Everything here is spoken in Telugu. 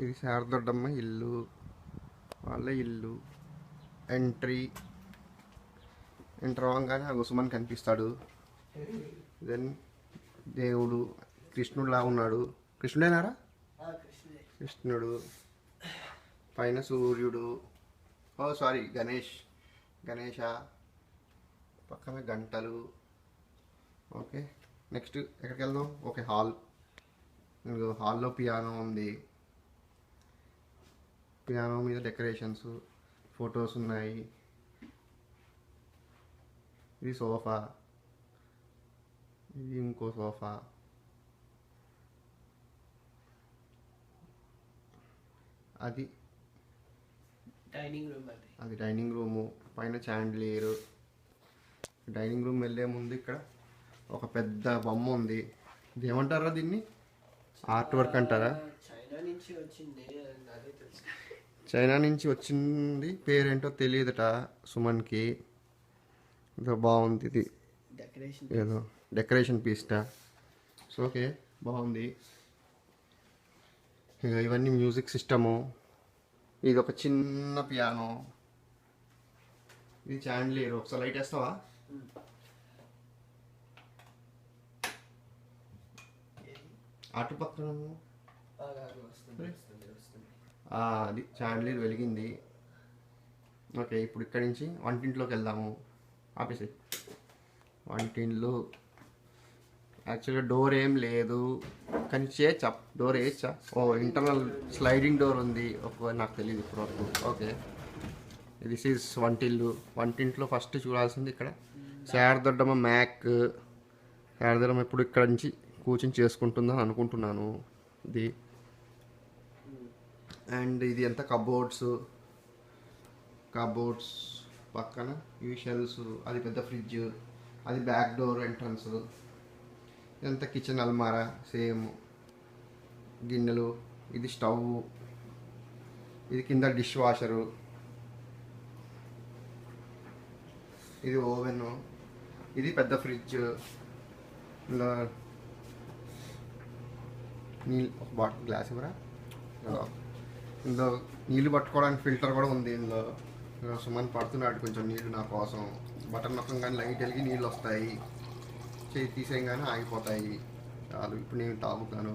ఇది శారదొడ్డమ్మ ఇల్లు, వాళ్ళ ఇల్లు. ఎంటర్ అవ్వగానే ఆ సుమన్ కనిపిస్తాడు. దెన్ దేవుడు కృష్ణుడులా ఉన్నాడు. కృష్ణుడేనారా? కృష్ణుడు. పైన సూర్యుడు. ఓ సారీ, గణేష. పక్కన గంటలు. ఓకే, నెక్స్ట్ ఎక్కడికి వెళ్దాం? ఓకే, హాల్లో పియానో ఉంది. పియానో మీద డెకరేషన్స్, ఫొటోస్ ఉన్నాయి. ఇది సోఫా, ఇది ఇంకో సోఫా. అది డైనింగ్ రూము. పైన చాండ్లియర్. డైనింగ్ రూమ్ వెళ్ళే ముందు ఇక్కడ ఒక పెద్ద బొమ్మ ఉంది. ఇది ఏమంటారా? దీన్ని ఆర్ట్ వర్క్ అంటారా? చైనా నుంచి వచ్చింది, పేరేంటో తెలియదట సుమన్కి. ఇదో బాగుంది, ఇది ఏదో డెకరేషన్ పీస్ట. సో ఓకే, బాగుంది. ఇక ఇవన్నీ మ్యూజిక్ సిస్టము. ఇది ఒక చిన్న పియానో. ఇది చాండ్లియర్. ఒకసారి లైట్ వేస్తావా? అటు పక్కన అది చాండ్లియర్ వెలిగింది. ఓకే, ఇప్పుడు ఇక్కడి నుంచి వంటింట్లోకి వెళ్దాము. ఆపేసి వంటింట్లో యాక్చువల్గా డోర్ ఏం లేదు, కానీ చేయొచ్చా? డోర్ వేయచ్చా? ఓ, ఇంటర్నల్ స్లైడింగ్ డోర్ ఉంది. నాకు తెలియదు ఇప్పటివరకు. ఓకే, దిస్ ఈజ్ వంటిల్లు. వంటింట్లో ఫస్ట్ చూడాల్సింది ఇక్కడ శారదొడ్డమ్మ మ్యాక్. శారదొడ్డమ్మ ఇప్పుడు ఇక్కడ నుంచి కూర్చొని చేసుకుంటుందని అనుకుంటున్నాను. ఇది అండ్ ఇది ఎంత కబోర్డ్స్ పక్కన ఇవి షెల్స్. అది పెద్ద ఫ్రిడ్జ్. అది బ్యాక్ డోర్ ఎంట్రన్స్. ఇదంతా కిచెన్ అల్మారా సేమ్. గిన్నెలు. ఇది స్టవ్. ఇది కింద డిష్ వాషరు. ఇది ఓవెన్. ఇది పెద్ద ఫ్రిడ్జ్. ఇలా నీళ్ళు, ఒక బాటిల్ గ్లాస్ ఇవ్వరా? ఇందులో నీళ్ళు పట్టుకోవడానికి ఫిల్టర్ కూడా ఉంది. ఇందులో సుమన్ పడుతున్నాడు కొంచెం నీళ్ళు నా కోసం. బటన్ నొక్కగానే లైట్ వెలిగి నీళ్ళు వస్తాయి. చేయి తీసేయగానే ఆగిపోతాయి. చాలు, ఇప్పుడు నేను తాగుతాను.